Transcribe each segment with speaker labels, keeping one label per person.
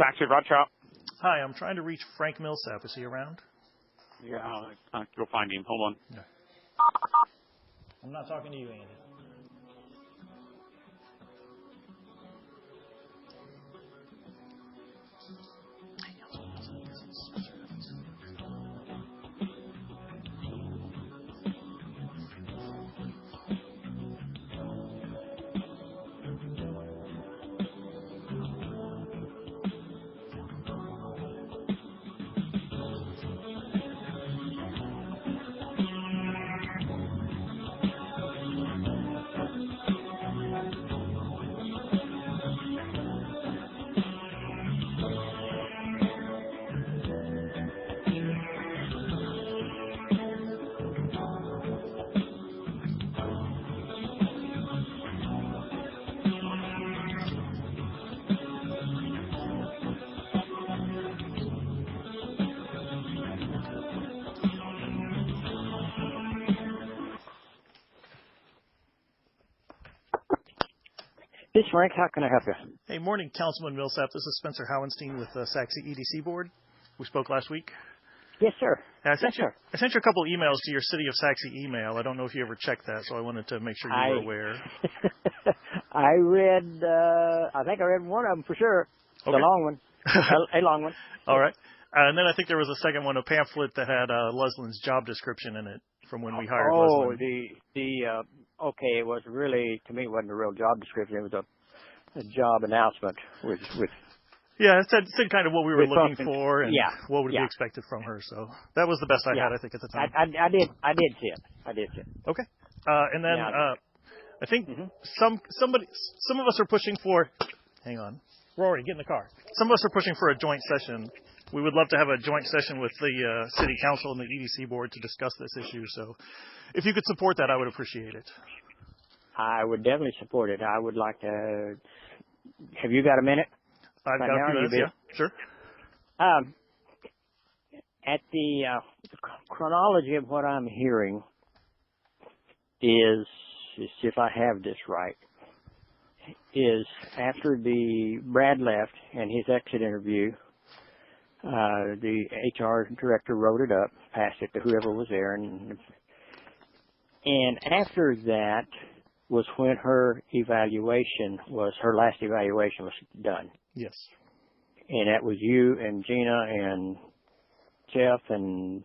Speaker 1: Taxi Rothschild.
Speaker 2: Hi, I'm trying to reach Frank Millsap. Is he around?
Speaker 1: Yeah, I'll go find him. Hold on.
Speaker 2: Yeah. I'm not talking to you, Andy.
Speaker 3: This is Frank. How can I help you?
Speaker 2: Hey, morning, Councilman Millsap. This is Spencer Howenstein with the Saxe EDC board. We spoke last week.
Speaker 3: Yes, sir.
Speaker 2: I sent you a couple emails to your City of Saxe email. I don't know if you ever checked that, so I wanted to make sure you were aware.
Speaker 3: I think I read one of them for sure. Okay. The long one. A long one.
Speaker 2: All right. And then I think there was a second one, a pamphlet that had Leslyn's job description in it from when we hired Leslyn.
Speaker 3: Okay, it was really, to me, it wasn't a real job description. It was a job announcement with
Speaker 2: yeah, it said kind of what we were looking for and what would be expected from her. So that was the best I had, I think, at the time.
Speaker 3: I did see it.
Speaker 2: Okay. And then I think some of us are pushing for. Hang on, Rory, get in the car. Some of us are pushing for a joint session. We would love to have a joint session with the City Council and the EDC board to discuss this issue. So if you could support that, I would appreciate it.
Speaker 3: I would definitely support it. I would like to. Have you got a minute?
Speaker 2: I've got a few minutes, yeah. Sure.
Speaker 3: At the chronology of what I'm hearing is if I have this right, is after Brad left and his exit interview, the HR director wrote it up, passed it to whoever was there, and after that was when her last evaluation was done.
Speaker 2: Yes.
Speaker 3: And that was you and Gina and Jeff and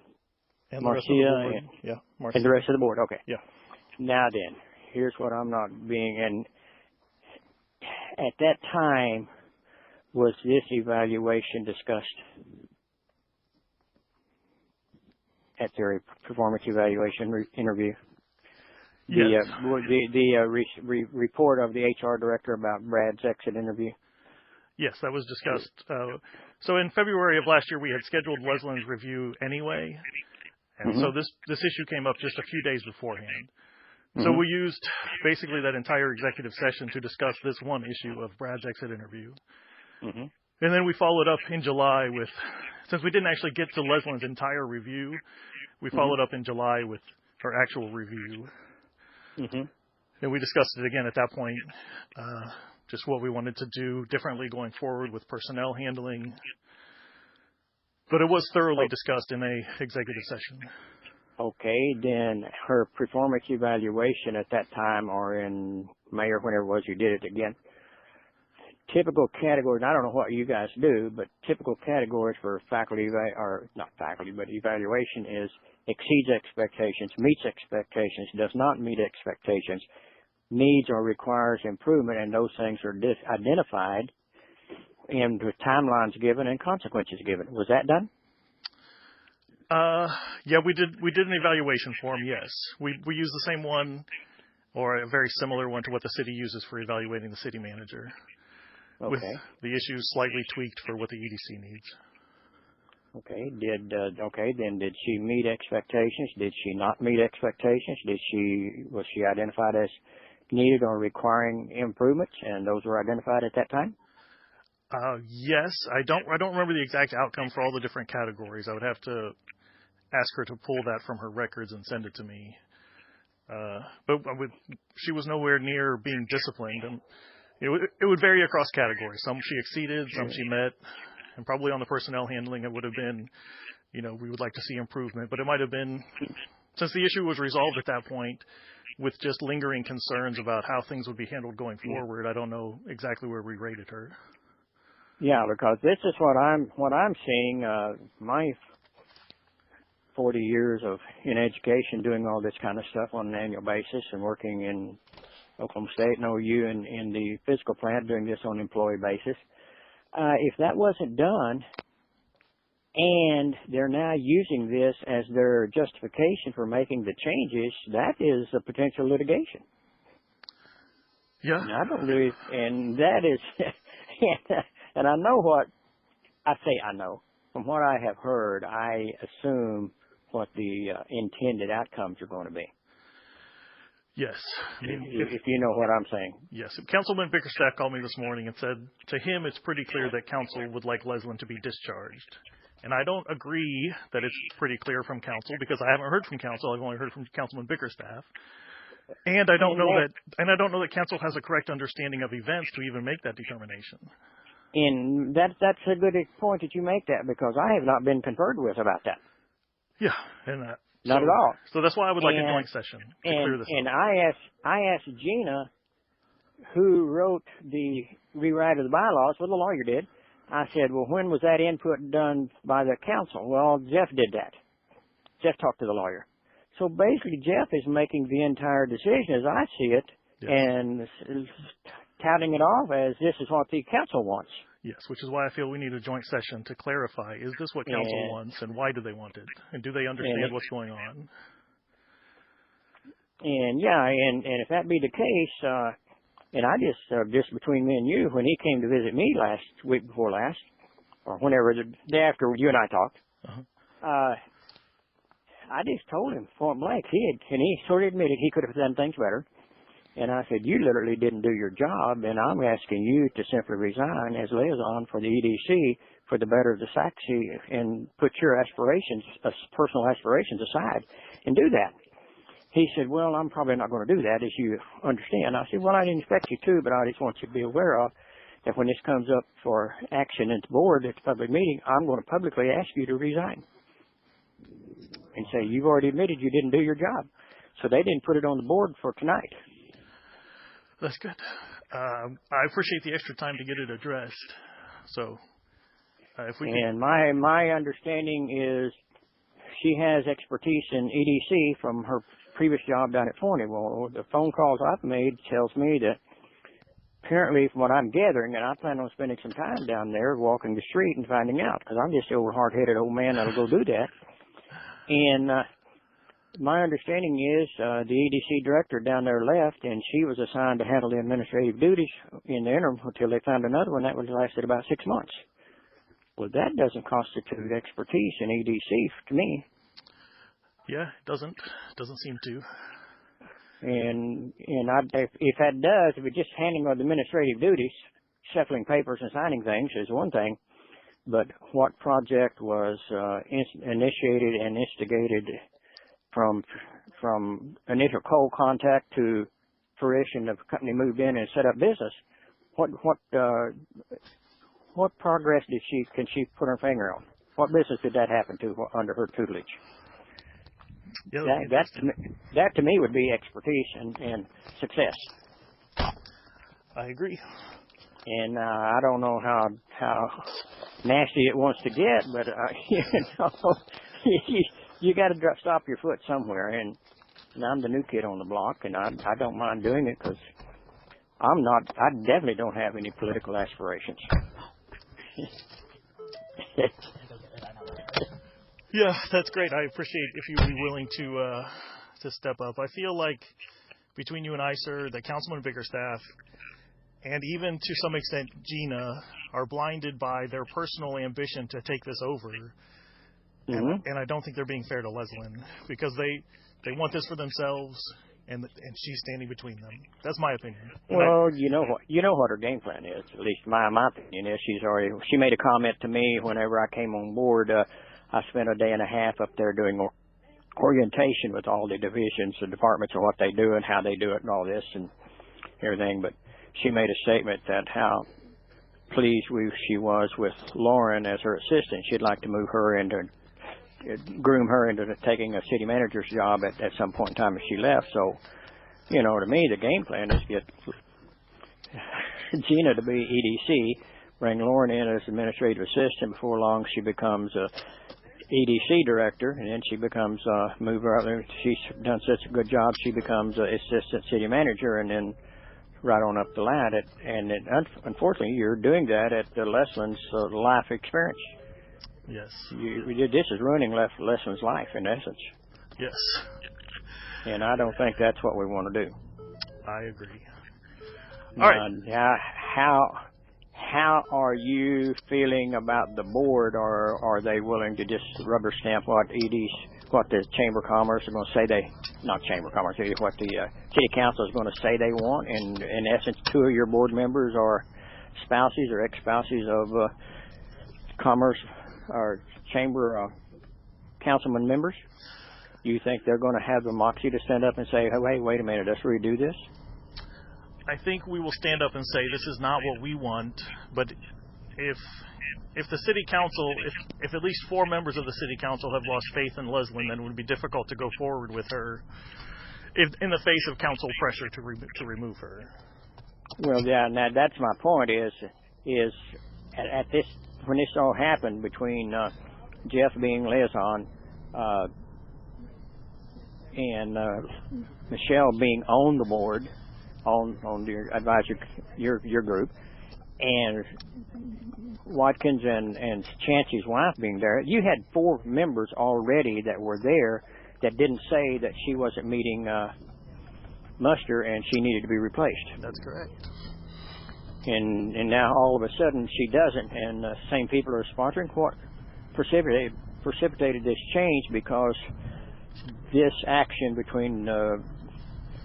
Speaker 3: Marcia and the rest of the board. Okay.
Speaker 2: Yeah.
Speaker 3: Now then, here's what I'm not being, and at that time, was this evaluation discussed at their performance evaluation interview?
Speaker 2: Yes.
Speaker 3: The report of the HR director about Brad's exit interview?
Speaker 2: Yes, that was discussed. So in February of last year, we had scheduled Leslyn's review anyway. And so this issue came up just a few days beforehand. So we used basically that entire executive session to discuss this one issue of Brad's exit interview. And then we followed up in July with, since we didn't actually get to Leslyn's entire review, we followed up in July with her actual review. And we discussed it again at that point, just what we wanted to do differently going forward with personnel handling. But it was thoroughly discussed in a executive session.
Speaker 3: Okay, then her performance evaluation at that time or in May or whenever it was you did it again, typical categories, I don't know what you guys do, but typical categories for faculty, or not faculty, but evaluation is exceeds expectations, meets expectations, does not meet expectations, needs or requires improvement, and those things are identified and with timelines given and consequences given. Was that done?
Speaker 2: Yeah, we did an evaluation form, yes. We used the same one or a very similar one to what the city uses for evaluating the city manager.
Speaker 3: Okay.
Speaker 2: With the issues slightly tweaked for what the EDC needs.
Speaker 3: Okay. Then did she meet expectations? Did she not meet expectations? Was she identified as needed or requiring improvements, and those were identified at that time?
Speaker 2: Yes. I don't remember the exact outcome for all the different categories. I would have to ask her to pull that from her records and send it to me. But she was nowhere near being disciplined, and it would vary across categories. Some she exceeded, some she met. and probably on the personnel handling, it would have been, we would like to see improvement. But it might have been, since the issue was resolved at that point, with just lingering concerns about how things would be handled going forward, I don't know exactly where we rated her.
Speaker 3: Yeah, because this is what I'm seeing. My 40 years in education, doing all this kind of stuff on an annual basis, and working in Oklahoma State and OU and in the physical plant, doing this on an employee basis. If that wasn't done, and they're now using this as their justification for making the changes, that is a potential litigation.
Speaker 2: Yeah.
Speaker 3: And I don't really, and that is, and I know what, I know. From what I have heard, I assume what the intended outcomes are going to be.
Speaker 2: Yes.
Speaker 3: If you know what I'm saying.
Speaker 2: Yes. Councilman Bickerstaff called me this morning and said to him it's pretty clear that council would like Leslyn to be discharged. And I don't agree that it's pretty clear from council, because I haven't heard from council. I've only heard from Councilman Bickerstaff. And I don't know that council has a correct understanding of events to even make that determination.
Speaker 3: And that's a good point that you make that, because I have not been conferred with about that.
Speaker 2: Yeah, and
Speaker 3: not at all.
Speaker 2: So that's why I would like a joint session to clear this up.
Speaker 3: And I asked Gina, who wrote the rewrite of the bylaws, well, the lawyer did. I said, well, when was that input done by the council? Well, Jeff did that. Jeff talked to the lawyer. So basically, Jeff is making the entire decision, as I see it,
Speaker 2: yes,
Speaker 3: and touting it off as this is what the council wants.
Speaker 2: Yes, which is why I feel we need a joint session to clarify, is this what council wants, and why do they want it? And do they understand what's going on? And if that be the case, and I just between me and you, when he came to visit me week before last, or whenever, the day after you and I talked, I just told him point blank, and he sort of admitted he could have done things better. And I said, you literally didn't do your job, and I'm asking you to simply resign as liaison for the EDC for the better of the SACC, and put your aspirations, personal aspirations aside, and do that. He said, well, I'm probably not going to do that, as you understand. I said, well, I didn't expect you to, but I just want you to be aware of that when this comes up for action at the board, at the public meeting, I'm going to publicly ask you to resign. And say, you've already admitted you didn't do your job. So they didn't put it on the board for tonight. That's good. I appreciate the extra time to get it addressed. So, if we
Speaker 3: and my understanding is she has expertise in EDC from her previous job down at Forney. Well, the phone calls I've made tells me that apparently, from what I'm gathering, and I plan on spending some time down there walking the street and finding out, because I'm just a hard-headed old man that'll go do that. And my understanding is the EDC director down there left, and she was assigned to handle the administrative duties in the interim until they found another one. That was lasted about 6 months. Well, that doesn't constitute expertise in EDC to me.
Speaker 2: Yeah, it doesn't. Doesn't seem to.
Speaker 3: And if that does, if it's just handling of administrative duties, shuffling papers and signing things is one thing. But what project was initiated and instigated from initial cold contact to fruition of the company moved in and set up business? What progress can she put her finger on? What business did that happen to under her tutelage?
Speaker 2: Yeah,
Speaker 3: that to me would be expertise and success.
Speaker 2: I agree.
Speaker 3: And I don't know how nasty it wants to get, but you got to stop your foot somewhere. And I'm the new kid on the block, and I don't mind doing it because I definitely don't have any political aspirations.
Speaker 2: Yeah, that's great. I appreciate if you would be willing to step up. I feel like between you and I, sir, the Councilman Bickerstaff, and even to some extent Gina, are blinded by their personal ambition to take this over. Mm-hmm. And I don't think they're being fair to Leslyn, because they want this for themselves, and she's standing between them. That's my opinion.
Speaker 3: Well, you know what her game plan is. At least my opinion is she made a comment to me whenever I came on board. I spent a day and a half up there doing orientation with all the divisions and departments of what they do and how they do it and all this and everything. But she made a statement that how pleased she was with Lauren as her assistant. She'd like to groom her into taking a city manager's job at some point in time if she left. So, to me, the game plan is get Gina to be EDC, bring Lauren in as administrative assistant. Before long, she becomes a EDC director, and then she becomes move her up. She's done such a good job, she becomes an assistant city manager, and then right on up the line. Unfortunately, you're doing that at Leslyn's life experience.
Speaker 2: Yes.
Speaker 3: This is ruining Leslyn's life, in essence.
Speaker 2: Yes.
Speaker 3: And I don't think that's what we want to do.
Speaker 2: I agree. All right.
Speaker 3: How are you feeling about the board, or are they willing to just rubber stamp what the Chamber of Commerce are going to say not Chamber of Commerce, what the City Council is going to say they want? And in essence, 2 of your board members are spouses or ex-spouses of Commerce or Chamber councilman members. Do you think they're going to have the moxie to stand up and say, hey, wait a minute, let's redo this?
Speaker 2: I think we will stand up and say this is not what we want, but if the city council, if at least 4 members of the city council have lost faith in Leslyn, then it would be difficult to go forward with her in the face of council pressure to remove her. Well,
Speaker 3: yeah, now that's my point is at this, when this all happened between Jeff being liaison and Michelle being on the board, on your advisor, your group, and Watkins and Chancey's wife being there, you had 4 members already that were there that didn't say that she wasn't meeting muster and she needed to be replaced.
Speaker 2: That's correct.
Speaker 3: And now all of a sudden she doesn't, and the same people are sponsoring. What precipitated this change? Because this action between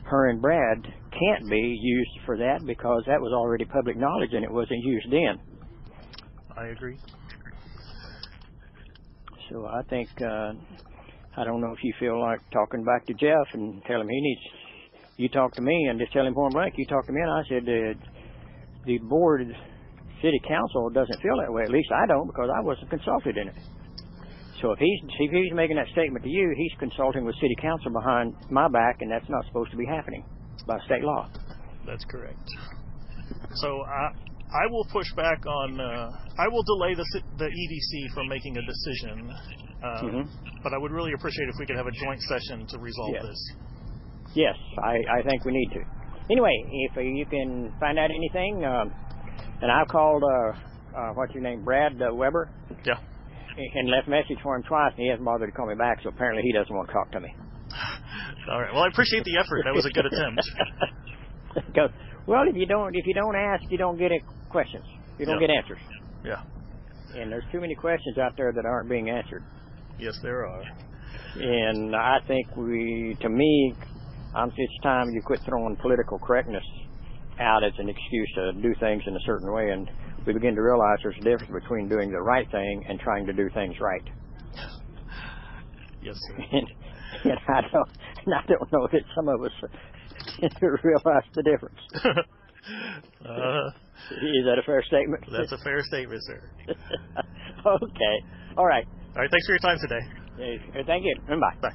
Speaker 3: her and Brad can't be used for that, because that was already public knowledge and it wasn't used then.
Speaker 2: I agree.
Speaker 3: So I think, I don't know if you feel like talking back to Jeff and tell him you talk to me, and just tell him point blank, you talk to me. And I said, the board, city council doesn't feel that way. At least I don't, because I wasn't consulted in it. So if he's making that statement to you, he's consulting with city council behind my back, and that's not supposed to be happening by state law.
Speaker 2: That's correct. So I will push back on. I will delay the EDC from making a decision, but I would really appreciate if we could have a joint session to resolve this.
Speaker 3: Yes, I think we need to. Anyway, if you can find out anything, and I called what's your name, Brad Weber.
Speaker 2: Yeah.
Speaker 3: And left a message for him twice, and he hasn't bothered to call me back, so apparently he doesn't want to talk to me.
Speaker 2: All right. Well, I appreciate the effort. That was a good attempt.
Speaker 3: Well, if you don't ask, you don't get questions. You don't get answers.
Speaker 2: Yeah.
Speaker 3: And there's too many questions out there that aren't being answered.
Speaker 2: Yes, there are.
Speaker 3: And I think it's time you quit throwing political correctness out as an excuse to do things in a certain way, and we begin to realize there's a difference between doing the right thing and trying to do things right.
Speaker 2: Yes, sir.
Speaker 3: And I don't know that some of us realize the difference. Is that a fair statement?
Speaker 2: That's a fair statement, sir.
Speaker 3: Okay. All right.
Speaker 2: All right. Thanks for your time today.
Speaker 3: Thank you. And bye.
Speaker 2: Bye.